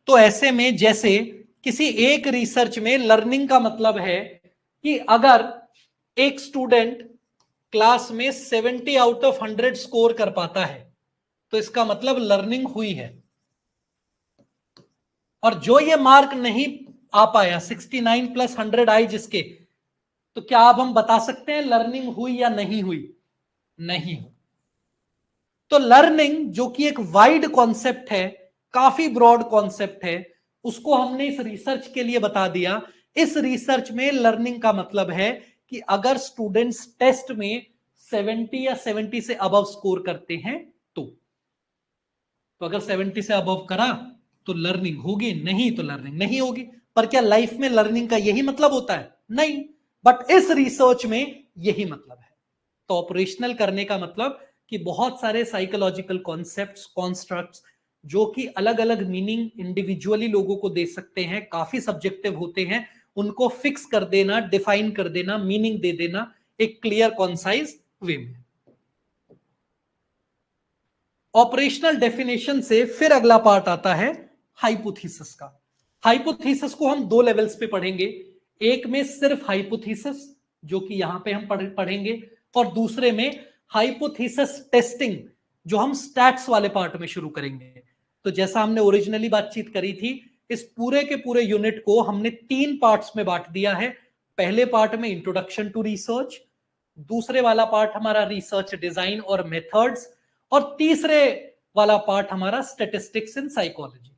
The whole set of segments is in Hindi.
तो ऐसे में जैसे किसी एक रिसर्च में लर्निंग का मतलब है कि अगर एक स्टूडेंट क्लास में 70 आउट ऑफ 100 स्कोर कर पाता है तो इसका मतलब लर्निंग हुई है, और जो ये मार्क नहीं आ पाया 69 प्लस 100 आई जिसके, तो क्या अब हम बता सकते हैं लर्निंग हुई या नहीं हुई? नहीं हुई। तो लर्निंग जो कि एक वाइड कॉन्सेप्ट है, काफी ब्रॉड कॉन्सेप्ट है, उसको हमने इस रिसर्च के लिए बता दिया। इस रिसर्च में लर्निंग का मतलब है कि अगर स्टूडेंट्स टेस्ट में 70 या 70 से अबव स्कोर करते हैं तो अगर 70 से अबव करा तो लर्निंग होगी, नहीं तो लर्निंग नहीं होगी। पर क्या लाइफ में लर्निंग का यही मतलब होता है? नहीं, बट इस रिसर्च में यही मतलब है। तो ऑपरेशनल करने का मतलब कि बहुत सारे साइकोलॉजिकल कॉन्सेप्ट्स, कॉन्स्ट्रक्ट्स जो कि अलग अलग मीनिंग इंडिविजुअली लोगों को दे सकते हैं, काफी सब्जेक्टिव होते हैं, उनको फिक्स कर देना, डिफाइन कर देना, मीनिंग दे देना एक क्लियर कॉन्साइज वे में। ऑपरेशनल डेफिनेशन से फिर अगला पार्ट आता है हाइपोथेसिस का। हाइपोथेसिस को हम दो लेवल्स पे पढ़ेंगे, एक में सिर्फ हाइपोथेसिस जो कि यहां पे हम पढ़ेंगे, और दूसरे में हाइपोथेसिस टेस्टिंग जो हम स्टैट्स वाले पार्ट में शुरू करेंगे। तो जैसा हमने ओरिजिनली बातचीत करी थी, इस पूरे के पूरे यूनिट को हमने 3 पार्ट्स में बांट दिया है। पहले पार्ट में इंट्रोडक्शन टू रिसर्च, दूसरे वाला पार्ट हमारा रिसर्च डिजाइन और मेथड्स, और तीसरे वाला पार्ट हमारा स्टैटिस्टिक्स इन साइकोलॉजी।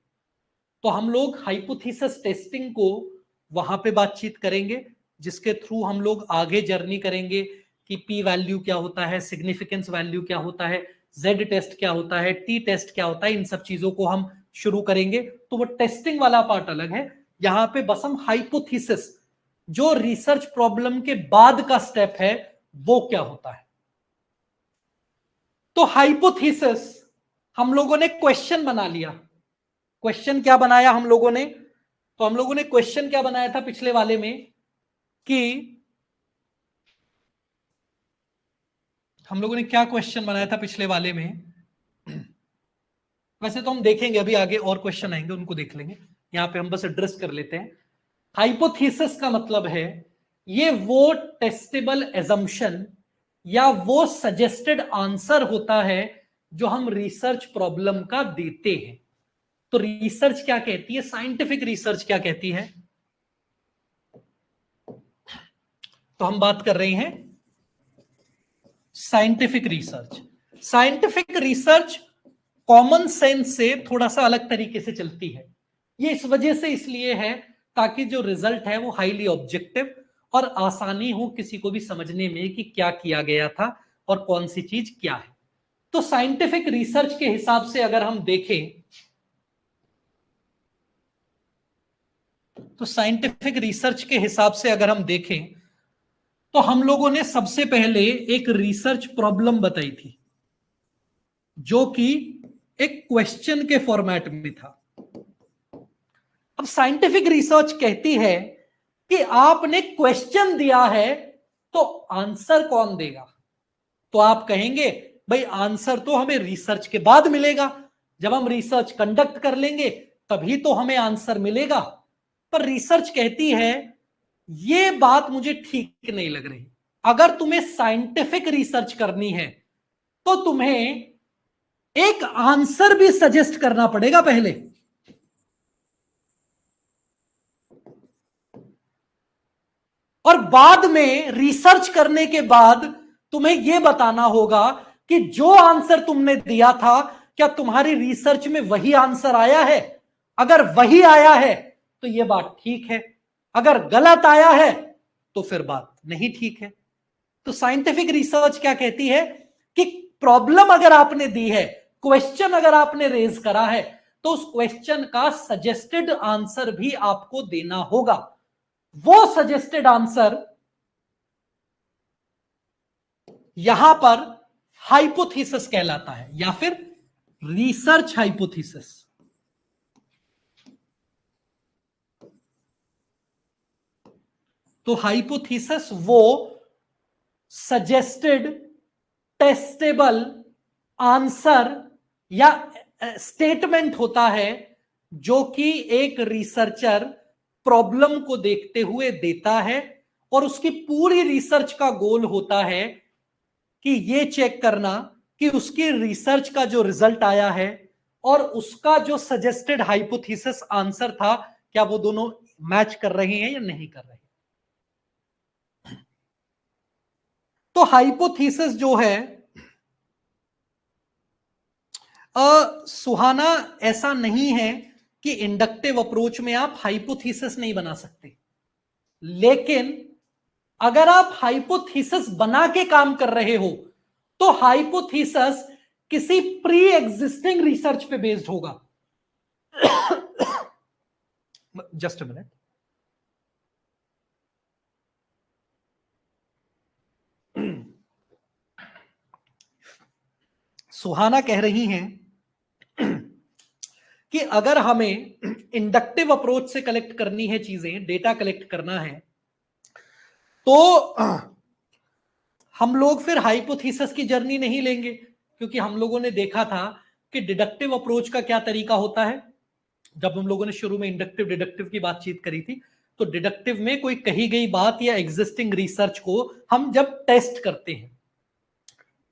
तो हम लोग हाइपोथेसिस टेस्टिंग को वहां पे बातचीत करेंगे, जिसके थ्रू हम लोग आगे जर्नी करेंगे कि पी वैल्यू क्या होता है, सिग्निफिकेंस वैल्यू क्या होता है, जेड टेस्ट क्या होता है, टी टेस्ट क्या होता है, इन सब चीजों को हम शुरू करेंगे। तो वो टेस्टिंग वाला पार्ट अलग है, यहां पे बस हम हाइपोथेसिस जो रिसर्च प्रॉब्लम के बाद का स्टेप है वो क्या होता है। तो हाइपोथेसिस हम लोगों ने क्वेश्चन बना लिया। क्वेश्चन क्या बनाया हम लोगों ने? तो हम लोगों ने क्वेश्चन क्या बनाया था पिछले वाले में कि हम लोगों ने क्या क्वेश्चन बनाया था पिछले वाले में? वैसे तो हम देखेंगे, अभी आगे और क्वेश्चन आएंगे उनको देख लेंगे, यहां पे हम बस एड्रेस कर लेते हैं। हाइपोथेसिस का मतलब है ये वो टेस्टेबल एजम्पशन या वो सजेस्टेड आंसर होता है जो हम रिसर्च प्रॉब्लम का देते हैं। तो रिसर्च क्या कहती है, साइंटिफिक रिसर्च क्या कहती है? तो हम बात कर रहे हैं scientific research. Scientific research common sense से थोड़ा सा अलग तरीके से चलती है। ये इस वजह से इसलिए है ताकि जो रिजल्ट है वो हाईली ऑब्जेक्टिव और आसानी हो किसी को भी समझने में कि क्या किया गया था और कौन सी चीज क्या है। तो साइंटिफिक रिसर्च के हिसाब से अगर हम देखें, तो साइंटिफिक रिसर्च के हिसाब से अगर हम देखें तो हम लोगों ने सबसे पहले एक रिसर्च प्रॉब्लम बताई थी जो कि एक क्वेश्चन के फॉर्मेट में था। अब साइंटिफिक रिसर्च कहती है कि आपने क्वेश्चन दिया है तो आंसर कौन देगा? तो आप कहेंगे भाई आंसर तो हमें रिसर्च के बाद मिलेगा, जब हम रिसर्च कंडक्ट कर लेंगे तभी तो हमें आंसर मिलेगा। पर रिसर्च कहती है ये बात मुझे ठीक नहीं लग रही। अगर तुम्हें साइंटिफिक रिसर्च करनी है तो तुम्हें एक आंसर भी सजेस्ट करना पड़ेगा पहले। और बाद में रिसर्च करने के बाद तुम्हें यह बताना होगा कि जो आंसर तुमने दिया था क्या तुम्हारी रिसर्च में वही आंसर आया है। अगर वही आया है तो यह बात ठीक है, अगर गलत आया है तो फिर बात नहीं ठीक है। तो साइंटिफिक रिसर्च क्या कहती है कि प्रॉब्लम अगर आपने दी है, क्वेश्चन अगर आपने रेज करा है, तो उस क्वेश्चन का सजेस्टेड आंसर भी आपको देना होगा। वो सजेस्टेड आंसर यहां पर हाइपोथेसिस कहलाता है या फिर रिसर्च हाइपोथेसिस। तो हाइपोथेसिस वो सजेस्टेड टेस्टेबल आंसर या स्टेटमेंट होता है जो कि एक रिसर्चर प्रॉब्लम को देखते हुए देता है और उसकी पूरी रिसर्च का गोल होता है कि ये चेक करना कि उसकी रिसर्च का जो रिजल्ट आया है और उसका जो सजेस्टेड हाइपोथेसिस आंसर था, क्या वो दोनों मैच कर रहे हैं या नहीं कर रहे हैं। तो हाइपोथेसिस जो है सुहाना, ऐसा नहीं है कि इंडक्टिव अप्रोच में आप हाइपोथेसिस नहीं बना सकते, लेकिन अगर आप हाइपोथेसिस बना के काम कर रहे हो तो हाइपोथेसिस किसी प्री एग्जिस्टिंग रिसर्च पे बेस्ड होगा। Just a minute. सुहाना कह रही हैं कि अगर हमें इंडक्टिव अप्रोच से कलेक्ट करनी है चीजें, डेटा कलेक्ट करना है, तो हम लोग फिर हाइपोथेसिस की जर्नी नहीं लेंगे, क्योंकि हम लोगों ने देखा था कि डिडक्टिव अप्रोच का क्या तरीका होता है। जब हम लोगों ने शुरू में इंडक्टिव डिडक्टिव की बातचीत करी थी, तो डिडक्टिव में कोई कही गई बात या एग्जिस्टिंग रिसर्च को हम जब टेस्ट करते हैं,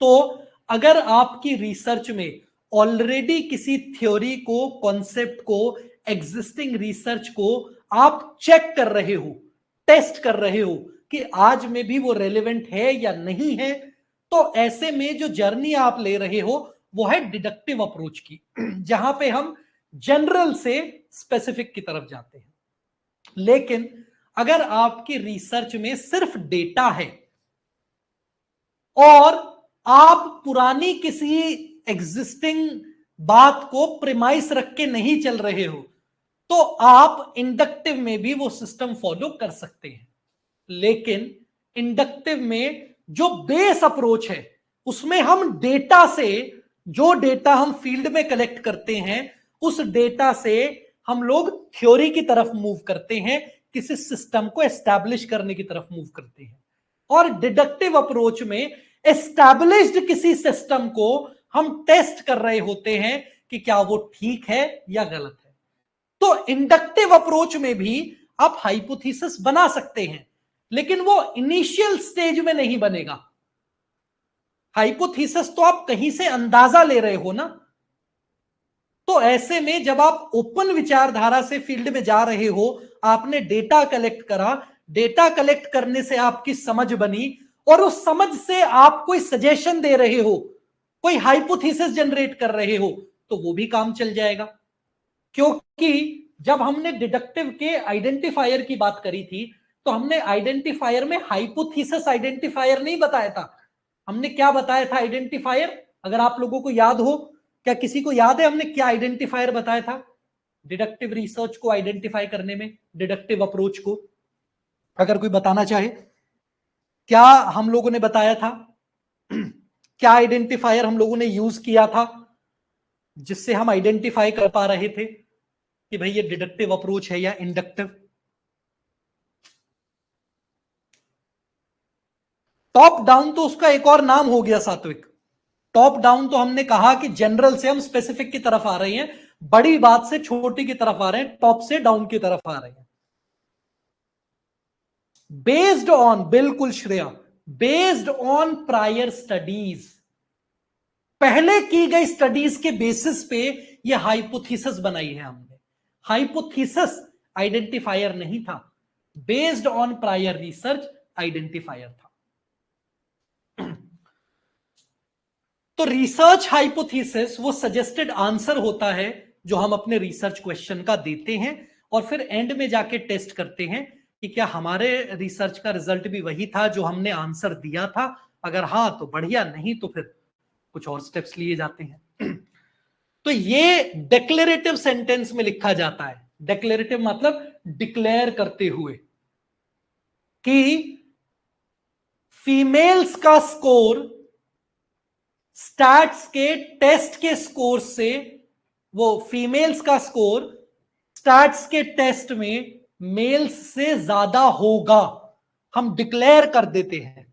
तो अगर आपकी रिसर्च में ऑलरेडी किसी थ्योरी को, कॉन्सेप्ट को, एग्जिस्टिंग रिसर्च को आप चेक कर रहे हो, टेस्ट कर रहे हो कि आज में भी वो रेलेवेंट है या नहीं है, तो ऐसे में जो जर्नी आप ले रहे हो वो है डिडक्टिव अप्रोच की, जहां पे हम जनरल से स्पेसिफिक की तरफ जाते हैं। लेकिन अगर आपकी रिसर्च में सिर्फ डेटा है और आप पुरानी किसी एग्जिस्टिंग बात को प्रिमाइस रख के नहीं चल रहे हो, तो आप इंडक्टिव में भी वो सिस्टम फॉलो कर सकते हैं। लेकिन इंडक्टिव में जो बेस अप्रोच है, उसमें हम डेटा से, जो डेटा हम फील्ड में कलेक्ट करते हैं, उस डेटा से हम लोग थ्योरी की तरफ मूव करते हैं, किसी सिस्टम को एस्टैब्लिश करने की तरफ मूव करते हैं। और डिडक्टिव अप्रोच में एस्टैब्लिश्ड किसी सिस्टम को हम टेस्ट कर रहे होते हैं कि क्या वो ठीक है या गलत है। तो इंडक्टिव अप्रोच में भी आप हाइपोथेसिस बना सकते हैं, लेकिन वो इनिशियल स्टेज में नहीं बनेगा। हाइपोथेसिस तो आप कहीं से अंदाजा ले रहे हो ना, तो ऐसे में जब आप ओपन विचारधारा से फील्ड में जा रहे हो, आपने डेटा कलेक्ट करा, डेटा कलेक्ट करने से आपकी समझ बनी और उस समझ से आप कोई सजेशन दे रहे हो, कोई हाइपोथेसिस जनरेट कर रहे हो, तो वो भी काम चल जाएगा। क्योंकि जब हमने डिडक्टिव के आइडेंटिफायर की बात करी थी, तो हमने आइडेंटिफायर में हाइपोथेसिस आइडेंटिफायर नहीं बताया था। हमने क्या बताया था आइडेंटिफायर, अगर आप लोगों को याद हो, क्या किसी को याद है हमने क्या आइडेंटिफायर बताया था डिडक्टिव रिसर्च को आइडेंटिफाई करने में, डिडक्टिव अप्रोच को? अगर कोई बताना चाहे, क्या हम लोगों ने बताया था, क्या आइडेंटिफायर हम लोगों ने यूज किया था जिससे हम आइडेंटिफाई कर पा रहे थे कि भाई ये डिडक्टिव अप्रोच है या इंडक्टिव? टॉप डाउन तो उसका एक और नाम हो गया सात्विक। टॉप डाउन तो हमने कहा कि जनरल से हम स्पेसिफिक की तरफ आ रहे हैं, बड़ी बात से छोटी की तरफ आ रहे हैं, टॉप से डाउन की तरफ आ रहे हैं। बेस्ड ऑन, बिल्कुल Shreya, based on prior studies, पहले की गई स्टडीज के बेसिस पे ये हाइपोथेसिस बनाई है हमने। हाइपोथेसिस आइडेंटिफायर नहीं था, based on prior research identifier था। तो रिसर्च हाइपोथेसिस वो सजेस्टेड आंसर होता है जो हम अपने रिसर्च क्वेश्चन का देते हैं और फिर एंड में जाके टेस्ट करते हैं कि क्या हमारे रिसर्च का रिजल्ट भी वही था जो हमने आंसर दिया था। अगर हाँ तो बढ़िया, नहीं तो फिर कुछ और स्टेप्स लिए जाते हैं। तो ये डिक्लेरेटिव सेंटेंस में लिखा जाता है। डिक्लेरेटिव मतलब डिक्लेयर करते हुए कि फीमेल्स का स्कोर स्टैट्स के टेस्ट के स्कोर से, वो फीमेल्स का स्कोर स्टैट्स के टेस्ट में मेल्स से ज्यादा होगा, हम डिक्लेयर कर देते हैं।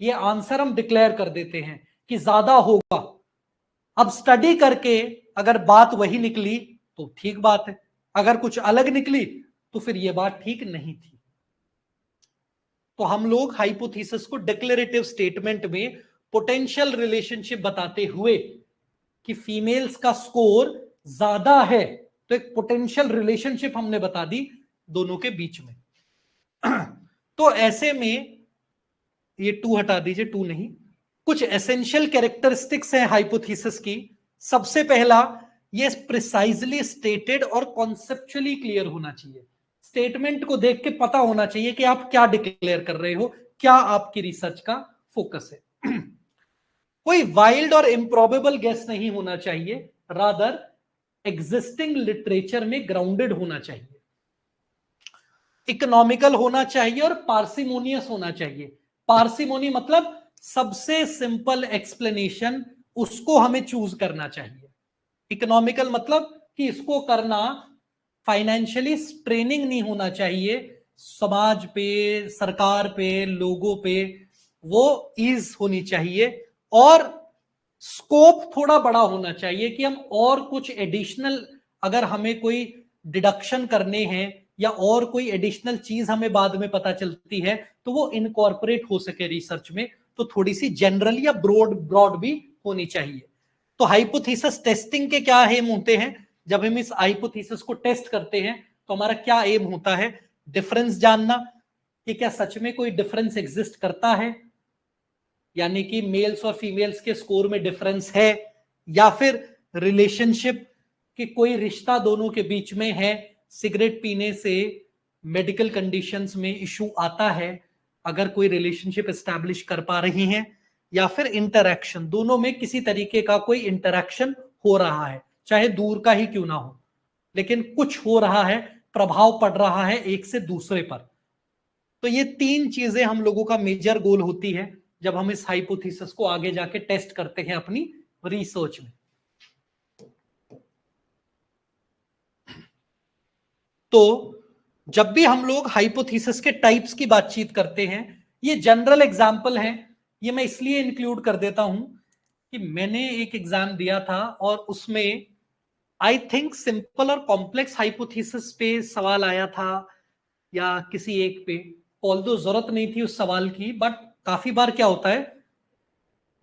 ये आंसर हम डिक्लेयर कर देते हैं कि ज्यादा होगा। अब स्टडी करके अगर बात वही निकली तो ठीक बात है, अगर कुछ अलग निकली तो फिर ये बात ठीक नहीं थी। तो हम लोग हाइपोथेसिस को डिक्लेरेटिव स्टेटमेंट में पोटेंशियल रिलेशनशिप बताते हुए कि फीमेल्स का स्कोर ज्यादा है, तो एक पोटेंशियल रिलेशनशिप हमने बता दी दोनों के बीच में। तो ऐसे में ये 2 हटा दीजिए, 2 नहीं, कुछ एसेंशियल कैरेक्टरिस्टिक्स हैं हाइपोथेसिस की। सबसे पहला, ये प्रिसाइजली स्टेटेड और कॉन्सेप्चुअली क्लियर होना चाहिए। स्टेटमेंट को देख के पता होना चाहिए कि आप क्या डिक्लेयर कर रहे हो, क्या आपकी रिसर्च का फोकस है। कोई वाइल्ड और इम्प्रोबेबल गेस नहीं होना चाहिए, रादर एग्जिस्टिंग लिटरेचर में ग्राउंडेड होना चाहिए, इकोनॉमिकल होना चाहिए और पार्सिमोनियस होना चाहिए। पार्सिमोनी मतलब सबसे सिंपल एक्सप्लेनेशन, उसको हमें चूज करना चाहिए। इकोनॉमिकल मतलब कि इसको करना फाइनेंशियली स्ट्रेनिंग नहीं होना चाहिए, समाज पे, सरकार पे, लोगों पे वो ईज होनी चाहिए। और स्कोप थोड़ा बड़ा होना चाहिए कि हम और कुछ एडिशनल, अगर हमें कोई डिडक्शन करने हैं या और कोई एडिशनल चीज हमें बाद में पता चलती है तो वो इनकॉर्पोरेट हो सके रिसर्च में। तो थोड़ी सी जनरल या ब्रॉड भी होनी चाहिए। तो हाइपोथेसिस टेस्टिंग के क्या एम होते हैं? जब हम इस हाइपोथेसिस को टेस्ट करते हैं तो हमारा क्या एम होता है? डिफरेंस जानना कि क्या सच में कोई डिफरेंस एग्जिस्ट करता है, यानी कि मेल्स और फीमेल्स के स्कोर में डिफरेंस है, या फिर रिलेशनशिप कि कोई रिश्ता दोनों के बीच में है, सिगरेट पीने से मेडिकल कंडीशंस में इशू आता है, अगर कोई रिलेशनशिप एस्टैब्लिश कर पा रही हैं, या फिर इंटरैक्शन, दोनों में किसी तरीके का कोई इंटरैक्शन हो रहा है, चाहे दूर का ही क्यों ना हो, लेकिन कुछ हो रहा है, प्रभाव पड़ रहा है एक से दूसरे पर। तो ये 3 चीजें हम लोगों का मेजर गोल होती है जब हम इस हाइपोथेसिस को आगे जाके टेस्ट करते हैं अपनी रिसर्च में। तो जब भी हम लोग हाइपोथेसिस के टाइप्स की बातचीत करते हैं, ये जनरल एग्जांपल है, ये मैं इसलिए इंक्लूड कर देता हूं कि मैंने एक एग्जाम दिया था और उसमें आई थिंक सिंपल और कॉम्प्लेक्स हाइपोथेसिस पे सवाल आया था, या किसी एक पे, ऑल्दो जरूरत नहीं थी उस सवाल की, बट काफी बार क्या होता है,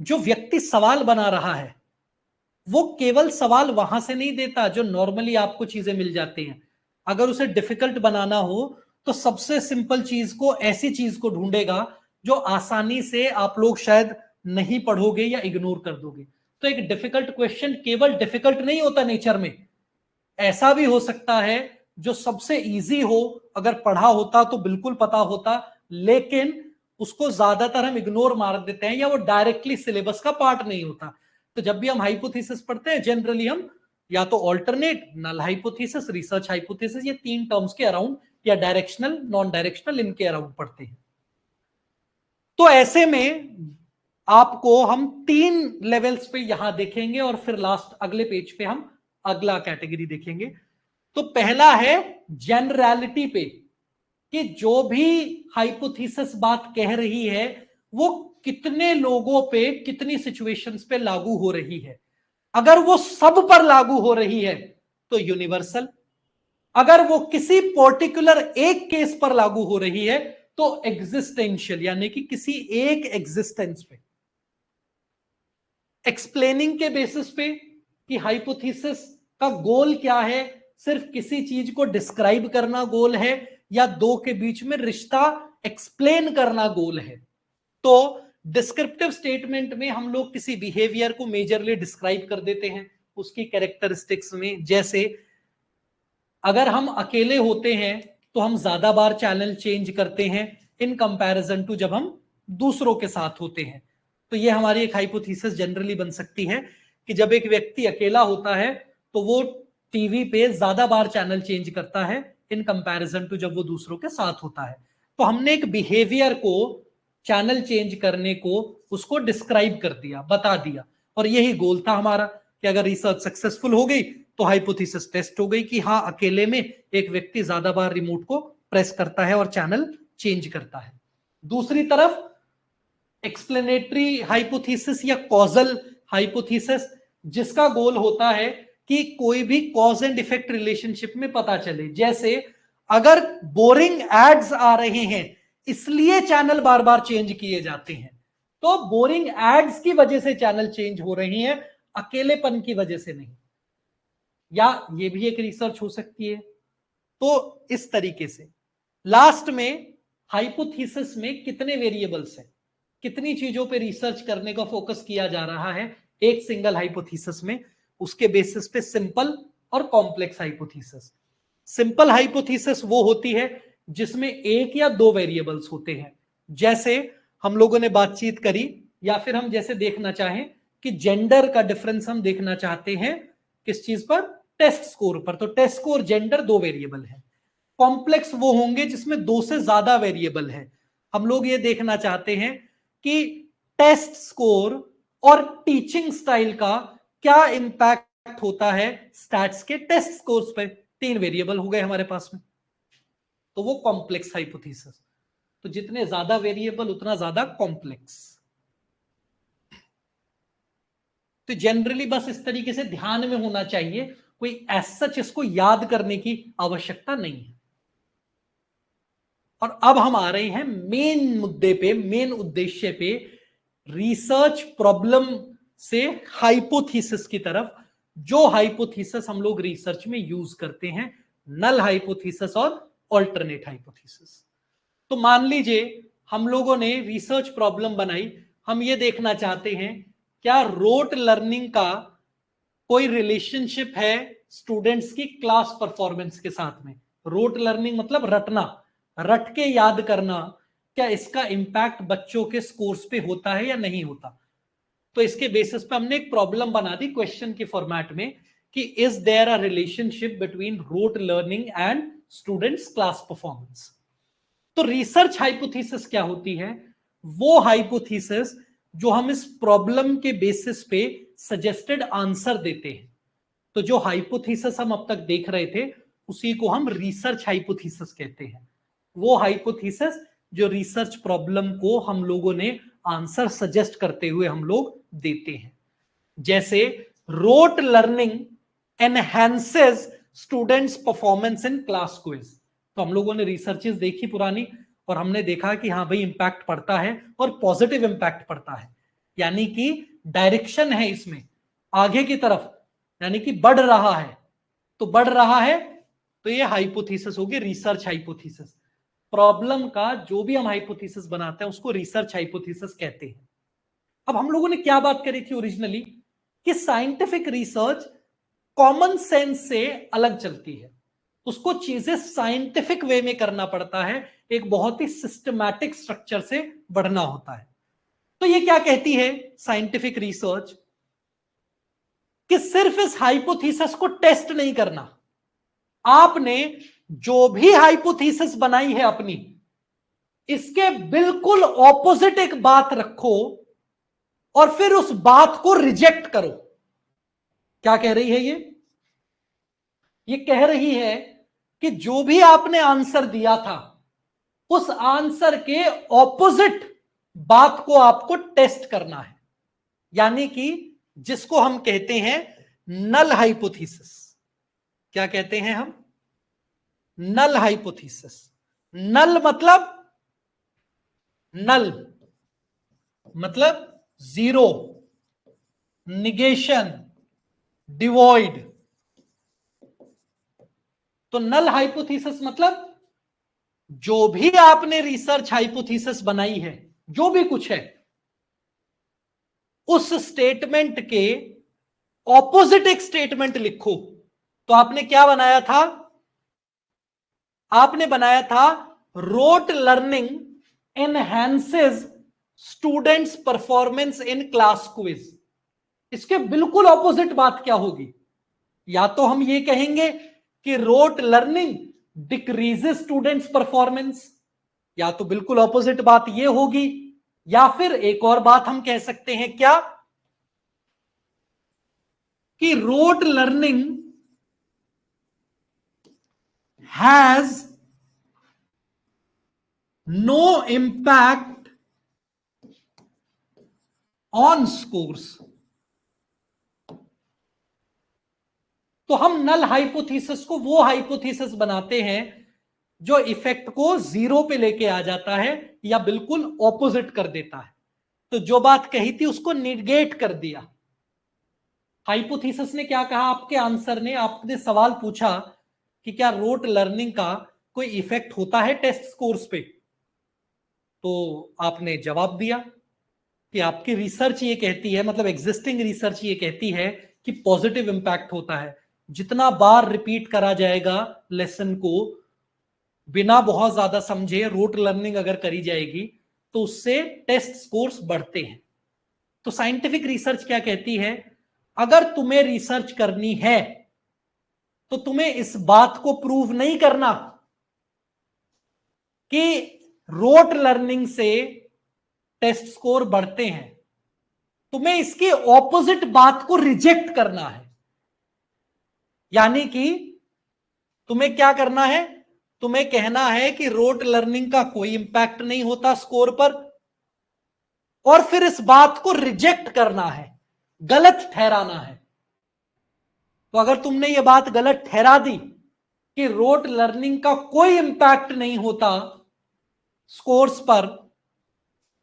जो व्यक्ति सवाल बना रहा है वो केवल सवाल वहां से नहीं देता जो नॉर्मली आपको चीजें मिल जाती हैं। अगर उसे डिफिकल्ट बनाना हो तो सबसे सिंपल चीज को, ऐसी चीज को ढूंढेगा जो आसानी से आप लोग शायद नहीं पढ़ोगे या इग्नोर कर दोगे। तो एक डिफिकल्ट क्वेश्चन केवल डिफिकल्ट नहीं होता नेचर में, ऐसा भी हो सकता है जो सबसे इजी हो, अगर पढ़ा होता तो बिल्कुल पता होता, लेकिन उसको ज्यादातर हम इग्नोर मार देते हैं या वो डायरेक्टली सिलेबस का पार्ट नहीं होता। तो जब भी हम हाइपोथेसिस पढ़ते हैं जनरली हम या तो alternate, null hypothesis, research hypothesis, ये 3 टर्म्स के अराउंड, या डायरेक्शनल, नॉन डायरेक्शनल, इनके अराउंड पढ़ते हैं। तो ऐसे में आपको हम 3 लेवल्स पे यहां देखेंगे और फिर लास्ट अगले पेज पे हम अगला कैटेगरी देखेंगे। तो पहला है जनरैलिटी पे, कि जो भी हाइपोथेसिस बात कह रही है वो कितने लोगों पे, कितनी सिचुएशंस पे लागू हो रही है। अगर वो सब पर लागू हो रही है तो यूनिवर्सल, अगर वो किसी पर्टिकुलर एक केस पर लागू हो रही है तो एग्जिस्टेंशियल, यानी कि किसी एक एग्जिस्टेंस पे। एक्सप्लेनिंग के बेसिस पे कि हाइपोथेसिस का गोल क्या है, सिर्फ किसी चीज को डिस्क्राइब करना गोल है या दो के बीच में रिश्ता एक्सप्लेन करना गोल है। तो डिस्क्रिप्टिव स्टेटमेंट में हम लोग किसी बिहेवियर को मेजरली डिस्क्राइब कर देते हैं उसकी कैरेक्टरिस्टिक्स में। जैसे अगर हम अकेले होते हैं तो हम ज्यादा बार चैनल चेंज करते हैं इन कंपैरिजन टू जब हम दूसरों के साथ होते हैं। तो ये हमारी एक हाइपोथेसिस जनरली बन सकती है कि जब एक व्यक्ति अकेला होता है तो वो टीवी पे ज्यादा बार चैनल चेंज करता है इन कंपैरिजन टू जब वो दूसरों के साथ होता है। तो हमने एक बिहेवियर को, चैनल चेंज करने को, उसको डिस्क्राइब कर दिया, बता दिया, और यही गोल था हमारा कि अगर रिसर्च सक्सेसफुल हो गई तो हाइपोथेसिस टेस्ट हो गई कि हाँ, अकेले में एक व्यक्ति ज्यादा बार रिमोट को प्रेस करता है और चैनल चेंज करता है। दूसरी तरफ एक्सप्लेनेटरी हाइपोथेसिस या कॉजल हाइपोथेसिस, जिसका गोल होता है कि कोई भी कॉज एंड इफेक्ट रिलेशनशिप में पता चले। जैसे अगर बोरिंग एड्स आ रहे हैं इसलिए चैनल बार बार चेंज किए जाते हैं, तो बोरिंग एड्स की वजह से चैनल चेंज हो रही हैं, अकेलेपन की वजह से नहीं। या ये भी एक रिसर्च हो सकती है। तो इस तरीके से लास्ट में हाइपोथेसिस में कितने वेरिएबल्स हैं, कितनी चीजों पे रिसर्च करने का फोकस किया जा रहा है एक सिंगल हाइपोथेसिस में, उसके बेसिस पे सिंपल और कॉम्प्लेक्स हाइपोथेसिस। सिंपल हाइपोथेसिस वो होती है जिसमें एक या दो वेरिएबल्स होते हैं, जैसे हम लोगों ने बातचीत करी, या फिर हम जैसे देखना चाहें कि जेंडर का डिफरेंस हम देखना चाहते हैं किस चीज पर, टेस्ट स्कोर पर, तो टेस्ट स्कोर जेंडर दो वेरिएबल है। कॉम्प्लेक्स वो होंगे जिसमें दो से ज्यादा वेरिएबल है। हम लोग ये देखना चाहते हैं कि टेस्ट स्कोर और टीचिंग स्टाइल का क्या इंपैक्ट होता है स्टैट्स के टेस्ट स्कोर्स पे। तीन वेरिएबल हो गए हमारे पास में, तो वो कॉम्प्लेक्स हाइपोथेसिस। तो जितने ज्यादा वेरिएबल उतना ज्यादा कॉम्प्लेक्स। तो जनरली बस इस तरीके से ध्यान में होना चाहिए, कोई एज सच इसको याद करने की आवश्यकता नहीं है। और अब हम आ रहे हैं मेन मुद्दे पे, मेन उद्देश्य पे, रिसर्च प्रॉब्लम से हाइपोथेसिस की तरफ। जो हाइपोथेसिस हम लोग रिसर्च में यूज करते हैं, नल हाइपोथेसिस और ऑल्टरनेट हाइपोथेसिस। तो मान लीजिए हम लोगों ने रिसर्च प्रॉब्लम बनाई, हम ये देखना चाहते हैं क्या रोट लर्निंग का कोई रिलेशनशिप है स्टूडेंट्स की क्लास परफॉर्मेंस के साथ में। रोट लर्निंग मतलब रटना, रट के याद करना, क्या इसका इंपैक्ट बच्चों के स्कोर्स पे होता है या नहीं होता। तो इसके बेसिस पे हमने एक प्रॉब्लम बना दी क्वेश्चन के फॉर्मेट में कि is there a relationship between rote learning and students class performance. तो रिसर्च हाइपोथेसिस क्या होती है, वो हाइपोथेसिस जो हम इस प्रॉब्लम के बेसिस पे सजेस्टेड आंसर देते हैं। तो जो हाइपोथेसिस हम अब तक देख रहे थे उसी को हम रिसर्च हाइपोथेसिस कहते हैं। वो हाइपोथेसिस जो रिसर्च प्रॉब्लम को हम लोगों ने आंसर सजेस्ट करते हुए हम लोग देते हैं। जैसे rote learning enhances students performance in class quiz. तो हम लोगों ने रिसर्चेस देखी पुरानी, और हमने देखा कि हाँ भाई इंपैक्ट पड़ता है और पॉजिटिव इंपैक्ट पड़ता है, यानी कि डायरेक्शन है इसमें आगे की तरफ, यानी कि बढ़ रहा है। तो बढ़ रहा है तो ये हाइपोथेसिस होगी रिसर्च हाइपोथेसिस। प्रॉब्लम का जो भी हम हाइपोथेसिस बनाते हैं उसको रिसर्च हाइपोथेसिस कहते हैं। अब हम लोगों ने क्या बात करी थी ओरिजिनली, कि साइंटिफिक रिसर्च कॉमन सेंस से अलग चलती है, उसको चीजें साइंटिफिक वे में करना पड़ता है, एक बहुत ही सिस्टमैटिक स्ट्रक्चर से बढ़ना होता है। तो ये क्या कहती है साइंटिफिक रिसर्च, कि सिर्फ इस हाइपोथेसिस को टेस्ट नहीं करना, आपने जो भी हाइपोथेसिस बनाई है अपनी, इसके बिल्कुल ऑपोजिट एक बात रखो और फिर उस बात को रिजेक्ट करो। क्या कह रही है ये कह रही है कि जो भी आपने आंसर दिया था उस आंसर के ऑपोजिट बात को आपको टेस्ट करना है, यानी कि जिसको हम कहते हैं नल हाइपोथेसिस। क्या कहते हैं हम, नल हाइपोथेसिस। नल मतलब जीरो, निगेशन, डिवॉइड। तो नल हाइपोथेसिस मतलब जो भी आपने रिसर्च हाइपोथेसिस बनाई है, जो भी कुछ है, उस स्टेटमेंट के ऑपोजिट एक स्टेटमेंट लिखो। तो आपने क्या बनाया था, आपने बनाया था rote learning enhances students performance in class quiz. इसके बिल्कुल ऑपोजिट बात क्या होगी, या तो हम ये कहेंगे कि rote learning decreases students performance, या तो बिल्कुल ऑपोजिट बात ये होगी, या फिर एक और बात हम कह सकते हैं क्या, कि rote learning has no impact on scores. तो हम नल हाइपोथेसिस को वो हाइपोथेसिस बनाते हैं जो इफेक्ट को 0 पे लेके आ जाता है या बिल्कुल ऑपोजिट कर देता है। तो जो बात कही थी उसको निगेट कर दिया। हाइपोथेसिस ने क्या कहा आपके आंसर ने, आपने सवाल पूछा कि क्या रोट लर्निंग का कोई इफेक्ट होता है टेस्ट स्कोर्स पे, तो आपने जवाब दिया कि आपकी रिसर्च ये कहती है, मतलब एग्जिस्टिंग रिसर्च ये कहती है कि पॉजिटिव इंपैक्ट होता है। जितना बार रिपीट करा जाएगा लेसन को बिना बहुत ज्यादा समझे, रोट लर्निंग अगर करी जाएगी तो उससे टेस्ट स्कोर्स बढ़ते हैं। तो साइंटिफिक रिसर्च क्या कहती है, अगर तुम्हें रिसर्च करनी है तो तुम्हें इस बात को प्रूव नहीं करना कि रोट लर्निंग से टेस्ट स्कोर बढ़ते हैं, तुम्हें इसकी ऑपोजिट बात को रिजेक्ट करना है। यानी कि तुम्हें क्या करना है, तुम्हें कहना है कि रोट लर्निंग का कोई इंपैक्ट नहीं होता स्कोर पर, और फिर इस बात को रिजेक्ट करना है, गलत ठहराना है। तो अगर तुमने ये बात गलत ठहरा दी कि रोट लर्निंग का कोई इंपैक्ट नहीं होता स्कोर्स पर,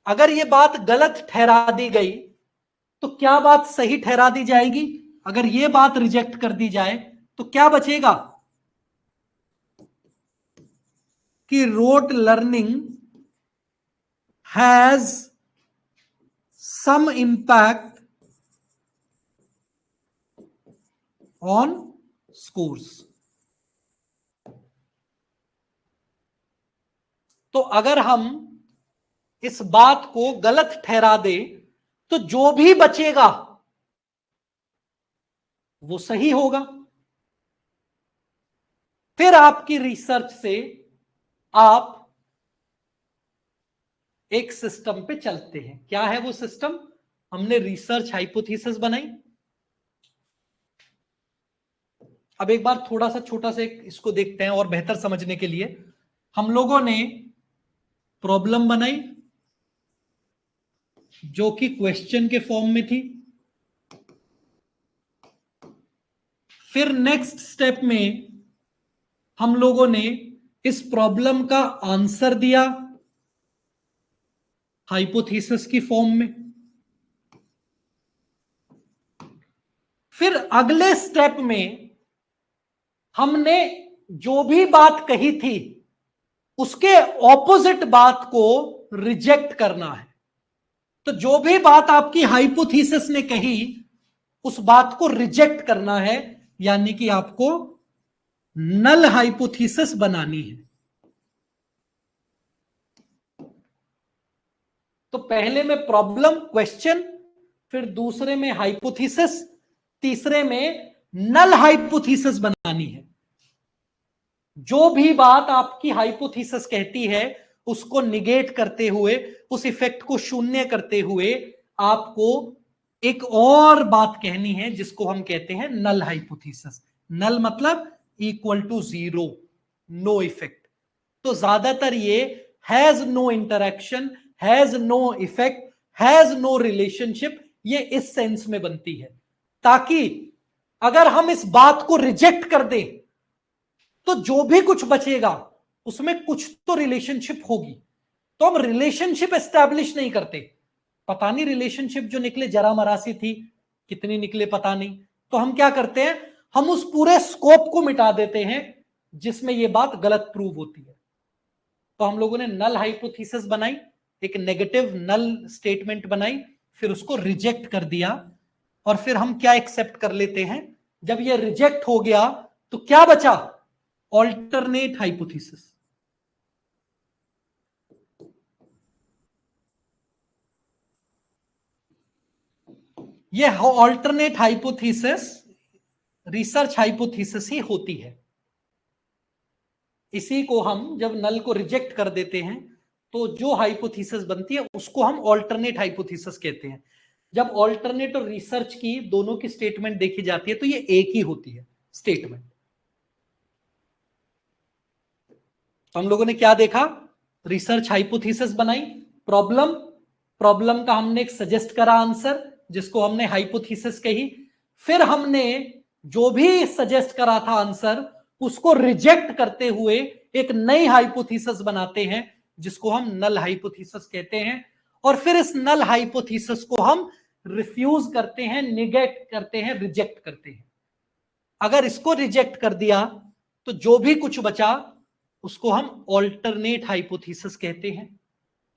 अगर ये बात गलत ठहरा दी गई तो क्या बात सही ठहरा दी जाएगी? अगर ये बात रिजेक्ट कर दी जाए तो क्या बचेगा कि rote learning has some impact on scores. तो अगर हम इस बात को गलत ठहरा दे तो जो भी बचेगा वो सही होगा। फिर आपकी रिसर्च से आप एक सिस्टम पे चलते हैं। क्या है वो सिस्टम? हमने रिसर्च हाइपोथेसिस बनाई। अब एक बार थोड़ा सा छोटा सा इसको देखते हैं और बेहतर समझने के लिए। हम लोगों ने प्रॉब्लम बनाई जो कि क्वेश्चन के फॉर्म में थी। फिर नेक्स्ट स्टेप में हम लोगों ने इस प्रॉब्लम का आंसर दिया हाइपोथेसिस की फॉर्म में। फिर अगले स्टेप में हमने जो भी बात कही थी उसके ऑपोजिट बात को रिजेक्ट करना है। तो जो भी बात आपकी हाइपोथेसिस ने कही उस बात को रिजेक्ट करना है, यानी कि आपको नल हाइपोथेसिस बनानी है। तो पहले में प्रॉब्लम क्वेश्चन, फिर दूसरे में हाइपोथेसिस, तीसरे में नल हाइपोथेसिस बनानी है। जो भी बात आपकी हाइपोथेसिस कहती है उसको निगेट करते हुए, उस इफेक्ट को शून्य करते हुए आपको एक और बात कहनी है जिसको हम कहते हैं नल हाइपोथेसिस। नल मतलब इक्वल टू 0, नो इफेक्ट। तो ज्यादातर ये has no interaction, has no effect, has no relationship, ये इस सेंस में बनती है ताकि अगर हम इस बात को रिजेक्ट कर दें तो जो भी कुछ बचेगा उसमें कुछ तो रिलेशनशिप होगी। तो हम रिलेशनशिप एस्टैब्लिश नहीं करते। पता नहीं रिलेशनशिप जो निकले जरा मरासी थी, कितनी निकले पता नहीं। तो हम क्या करते हैं, हम उस पूरे स्कोप को मिटा देते हैं जिसमें यह बात गलत प्रूव होती है। तो हम लोगों ने नल हाइपोथेसिस बनाई, एक नेगेटिव नल स्टेटमेंट बनाई, फिर उसको रिजेक्ट कर दिया। और फिर हम क्या एक्सेप्ट कर लेते हैं, जब यह रिजेक्ट हो गया तो क्या बचा? Alternate hypothesis. यह ऑल्टरनेट हाइपोथेसिस रिसर्च हाइपोथेसिस ही होती है। इसी को हम जब नल को रिजेक्ट कर देते हैं तो जो हाइपोथेसिस बनती है उसको हम ऑल्टरनेट हाइपोथेसिस कहते हैं। जब ऑल्टरनेट और रिसर्च की दोनों की स्टेटमेंट देखी जाती है तो ये एक ही होती है स्टेटमेंट। तो हम लोगों ने क्या देखा, रिसर्च हाइपोथेसिस बनाई, प्रॉब्लम, प्रॉब्लम का हमने एक सजेस्ट करा आंसर जिसको हमने हाइपोथेसिस कही। फिर हमने जो भी सजेस्ट करा था आंसर उसको रिजेक्ट करते हुए एक नई हाइपोथेसिस बनाते हैं जिसको हम नल हाइपोथेसिस कहते हैं, और फिर इस नल हाइपोथेसिस को हम रिफ्यूज करते हैं, निगेट करते हैं, रिजेक्ट करते हैं। अगर इसको रिजेक्ट कर दिया तो जो भी कुछ बचा उसको हम ऑल्टरनेट हाइपोथेसिस कहते हैं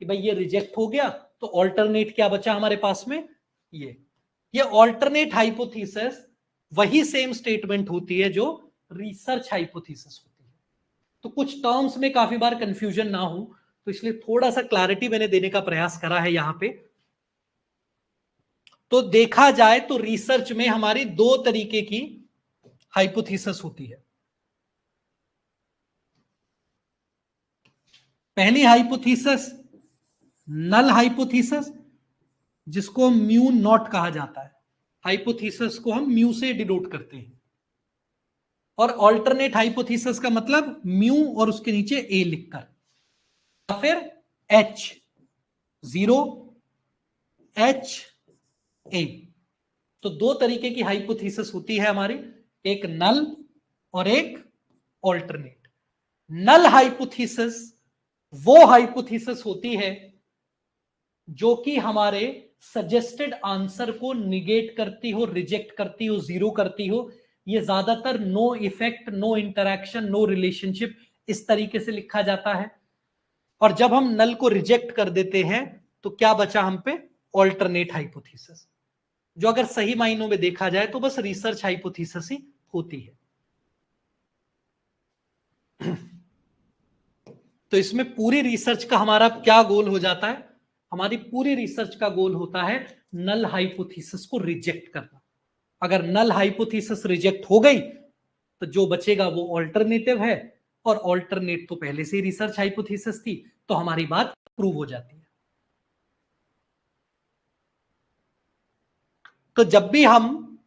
कि भाई ये रिजेक्ट हो गया तो ऑल्टरनेट क्या बचा हमारे पास में, ये ऑल्टरनेट हाइपोथेसिस वही सेम स्टेटमेंट होती है जो रिसर्च हाइपोथेसिस होती है। तो कुछ टर्म्स में काफी बार कंफ्यूजन ना हो तो इसलिए थोड़ा सा क्लैरिटी मैंने देने का प्रयास करा है यहां पे। तो देखा जाए तो रिसर्च में हमारी दो तरीके की हाइपोथेसिस होती है। पहली हाइपोथेसिस नल हाइपोथेसिस जिसको म्यू नॉट कहा जाता है, हाइपोथेसिस को हम म्यू से डिनोट करते हैं, और ऑल्टरनेट हाइपोथेसिस का मतलब म्यू और उसके नीचे ए लिखकर, या फिर एच 0 एच ए। तो दो तरीके की हाइपोथेसिस होती है हमारी, एक नल और एक ऑल्टरनेट। नल हाइपोथेसिस वो हाइपोथेसिस होती है जो कि हमारे सजेस्टेड आंसर को निगेट करती हो, रिजेक्ट करती हो, जीरो करती हो। ये ज्यादातर no effect, no interaction, no relationship इस तरीके से लिखा जाता है। और जब हम नल को रिजेक्ट कर देते हैं तो क्या बचा हम पे, ऑल्टरनेट हाइपोथेसिस, जो अगर सही मायनों में देखा जाए तो बस रिसर्च हाइपोथेसिस ही होती है। तो इसमें पूरी रिसर्च का हमारा क्या गोल हो जाता है, हमारी पूरी रिसर्च का गोल होता है नल हाइपोथेसिस को रिजेक्ट करना। अगर नल हाइपोथेसिस रिजेक्ट हो गई तो जो बचेगा वो ऑल्टरनेटिव है, और ऑल्टरनेट तो पहले से ही रिसर्च हाइपोथेसिस थी, तो हमारी बात प्रूव हो जाती है। तो जब भी हम,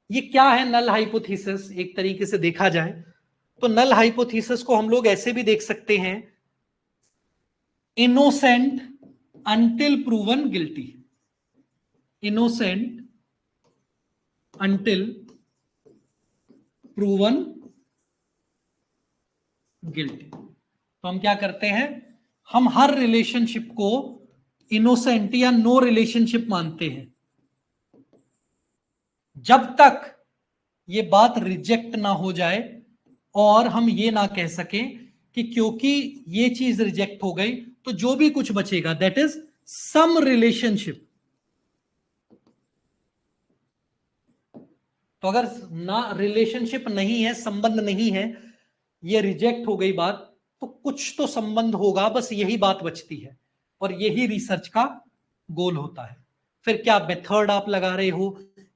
ये क्या है नल हाइपोथेसिस, एक तरीके से देखा जाए तो नल हाइपोथेसिस को हम लोग ऐसे भी देख सकते हैं, innocent until proven guilty, innocent until proven guilty. तो हम क्या करते हैं, हम हर रिलेशनशिप को इनोसेंट या नो रिलेशनशिप मानते हैं जब तक ये बात रिजेक्ट ना हो जाए और हम ये ना कह सकें कि क्योंकि ये चीज रिजेक्ट हो गई तो जो भी कुछ बचेगा दैट इज सम रिलेशनशिप। तो अगर ना रिलेशनशिप नहीं है, संबंध नहीं है, ये रिजेक्ट हो गई बात, तो कुछ तो संबंध होगा, बस यही बात बचती है, और यही रिसर्च का गोल होता है। फिर क्या मेथड आप लगा रहे हो,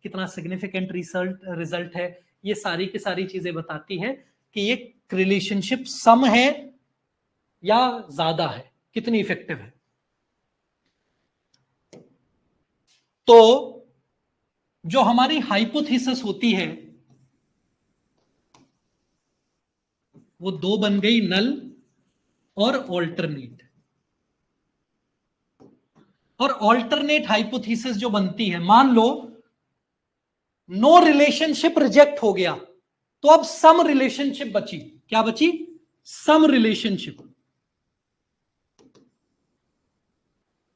कितना सिग्निफिकेंट रिजल्ट है, ये सारी की सारी चीजें बताती है कि ये रिलेशनशिप सम है या ज्यादा है, कितनी इफेक्टिव है। तो जो हमारी हाइपोथेसिस होती है वो दो बन गई, नल और ऑल्टरनेट। और ऑल्टरनेट हाइपोथेसिस जो बनती है, मान लो नो रिलेशनशिप रिजेक्ट हो गया तो अब सम रिलेशनशिप बची, क्या बची, सम रिलेशनशिप।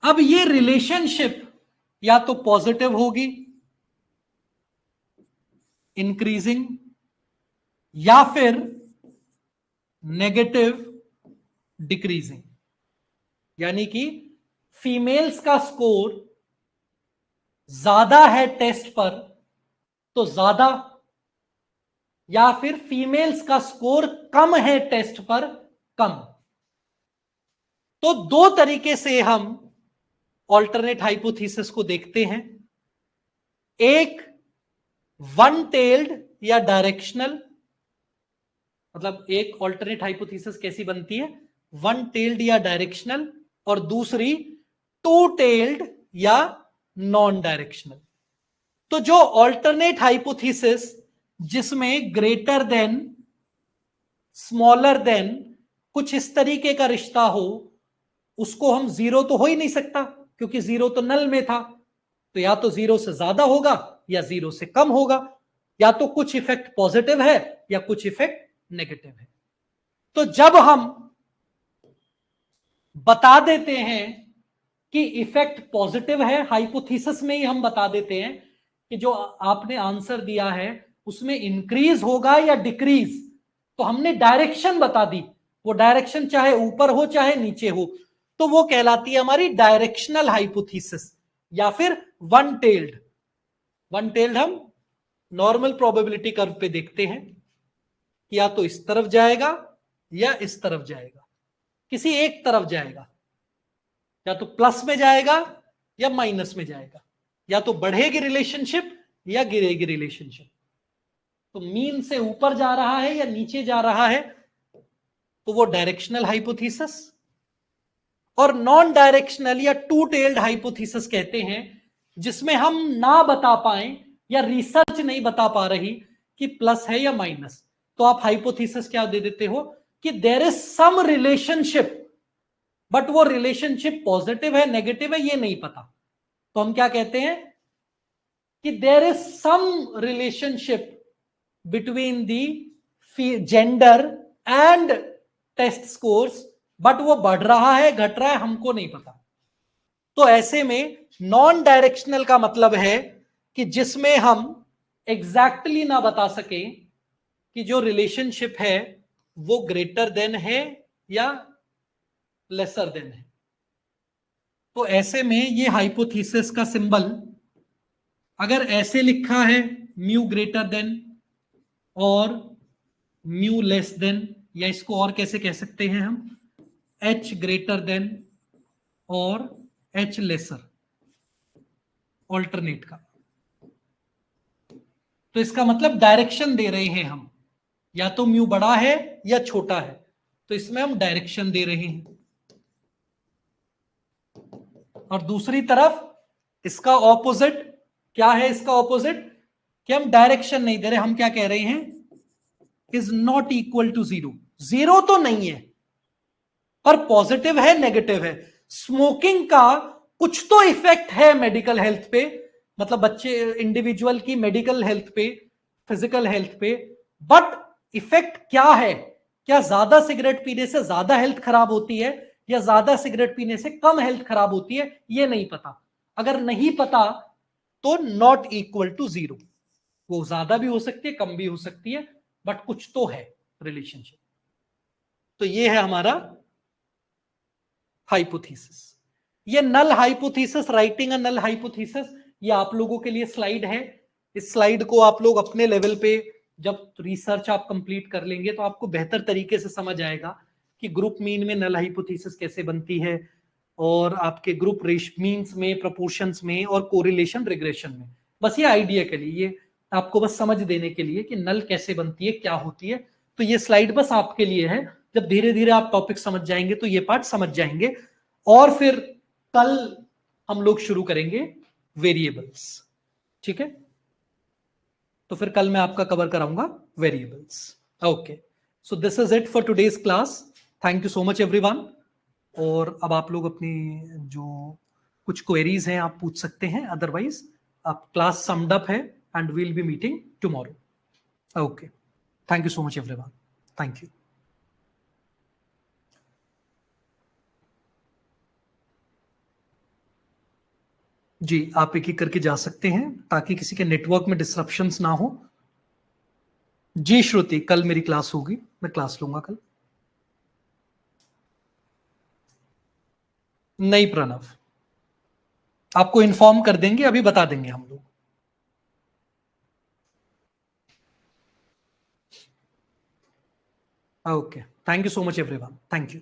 अब ये रिलेशनशिप या तो पॉजिटिव होगी इंक्रीजिंग, या फिर नेगेटिव डिक्रीजिंग, यानी कि फीमेल्स का स्कोर ज्यादा है टेस्ट पर तो ज्यादा, या फिर फीमेल्स का स्कोर कम है टेस्ट पर कम। तो दो तरीके से हम ऑल्टरनेट हाइपोथेसिस को देखते हैं, एक वन टेल्ड या डायरेक्शनल, मतलब एक ऑल्टरनेट हाइपोथेसिस कैसी बनती है, वन टेल्ड या डायरेक्शनल, और दूसरी टू टेल्ड या नॉन डायरेक्शनल। तो जो ऑल्टरनेट हाइपोथेसिस जिसमें ग्रेटर देन, स्मॉलर देन, कुछ इस तरीके का रिश्ता हो, उसको हम जीरो तो हो ही नहीं सकता क्योंकि जीरो तो नल में था, तो या तो जीरो से ज्यादा होगा या जीरो से कम होगा। या तो कुछ इफेक्ट पॉजिटिव है या कुछ इफेक्ट नेगेटिव है। तो जब हम बता देते हैं कि इफेक्ट पॉजिटिव है, हाइपोथेसिस में ही हम बता देते हैं कि जो आपने आंसर दिया है उसमें इंक्रीज होगा या डिक्रीज, तो हमने डायरेक्शन बता दी, वो डायरेक्शन चाहे ऊपर हो चाहे नीचे हो, तो वो कहलाती है हमारी डायरेक्शनल हाइपोथेसिस या फिर वन टेल्ड। वन टेल्ड हम नॉर्मल प्रोबेबिलिटी कर्व पे देखते हैं कि या तो इस तरफ जाएगा या इस तरफ जाएगा, किसी एक तरफ जाएगा, या तो प्लस में जाएगा या माइनस में जाएगा, या तो बढ़ेगी रिलेशनशिप या गिरेगी रिलेशनशिप। तो मीन से ऊपर जा रहा है या नीचे जा रहा है, तो वो डायरेक्शनल हाइपोथेसिस। और नॉन डायरेक्शनल या टू टेल्ड हाइपोथेसिस कहते हैं जिसमें हम ना बता पाए या रिसर्च नहीं बता पा रही कि प्लस है या माइनस, तो आप हाइपोथेसिस क्या दे देते हो कि there is some relationship, but वो रिलेशनशिप पॉजिटिव है नेगेटिव है ये नहीं पता, तो हम क्या कहते हैं कि there is some relationship between the gender and test scores, but वो बढ़ रहा है घट रहा है हमको नहीं पता। तो ऐसे में नॉन डायरेक्शनल का मतलब है कि जिसमें हम एग्जैक्टली ना बता सके कि जो रिलेशनशिप है वो ग्रेटर देन है या लेसर देन है। तो ऐसे में ये हाइपोथेसिस का सिंबल अगर ऐसे लिखा है म्यू ग्रेटर देन और म्यू लेस देन, या इसको और कैसे कह सकते हैं हम, एच ग्रेटर देन और एच लेसर, ऑल्टरनेट का, तो इसका मतलब डायरेक्शन दे रहे हैं हम, या तो म्यू बड़ा है या छोटा है, तो इसमें हम डायरेक्शन दे रहे हैं। और दूसरी तरफ इसका ऑपोजिट क्या है, इसका ऑपोजिट कि हम डायरेक्शन नहीं दे रहे, हम क्या कह रहे हैं, is not equal to zero. Zero तो नहीं है पर पॉजिटिव है नेगेटिव है। स्मोकिंग का कुछ तो इफेक्ट है मेडिकल हेल्थ पे, मतलब बच्चे इंडिविजुअल की मेडिकल हेल्थ पे, फिजिकल हेल्थ पे, बट इफेक्ट क्या है, क्या ज्यादा सिगरेट पीने से ज्यादा हेल्थ खराब होती है या ज्यादा सिगरेट पीने से कम हेल्थ खराब होती है, ये नहीं पता। अगर नहीं पता तो नॉट इक्वल टू जीरो, वो ज्यादा भी हो सकती है कम भी हो सकती है, बट कुछ तो है रिलेशनशिप। तो ये है हमारा हाइपोथेसिस। ये null hypothesis, writing a null hypothesis, ये आप लोगों के लिए स्लाइड है। इस स्लाइड को आप लोग अपने लेवल पे जब रिसर्च आप कंप्लीट कर लेंगे तो आपको बेहतर तरीके से समझ आएगा कि ग्रुप मीन में नल हाइपोथेसिस कैसे बनती है, और आपके ग्रुप मीन्स में, प्रोपोर्शंस में, और कोरिलेशन रिग्रेशन में। बस ये आइडिया के लिए, ये आपको बस समझ देने के लिए कि नल कैसे बनती है, क्या होती है। तो ये स्लाइड बस आपके लिए है, जब धीरे धीरे आप टॉपिक समझ जाएंगे तो ये पार्ट समझ जाएंगे। और फिर कल हम लोग शुरू करेंगे वेरिएबल्स, ठीक है। तो फिर कल मैं आपका कवर कराऊंगा variables. Okay, so this is it for today's class. Thank you so much everyone. और अब आप लोग अपनी जो कुछ क्वेरीज हैं आप पूछ सकते हैं, अदरवाइज अब क्लास समड अप है and we'll be meeting tomorrow. Okay, thank you so much everyone, thank you. जी, आप एक एक करके जा सकते हैं ताकि किसी के नेटवर्क में डिसरप्शंस ना हो। जी श्रुति, कल मेरी क्लास होगी, मैं क्लास लूंगा कल। नहीं प्रणव, आपको इन्फॉर्म कर देंगे, अभी बता देंगे हम लोग। Okay, thank you so much everyone, thank you.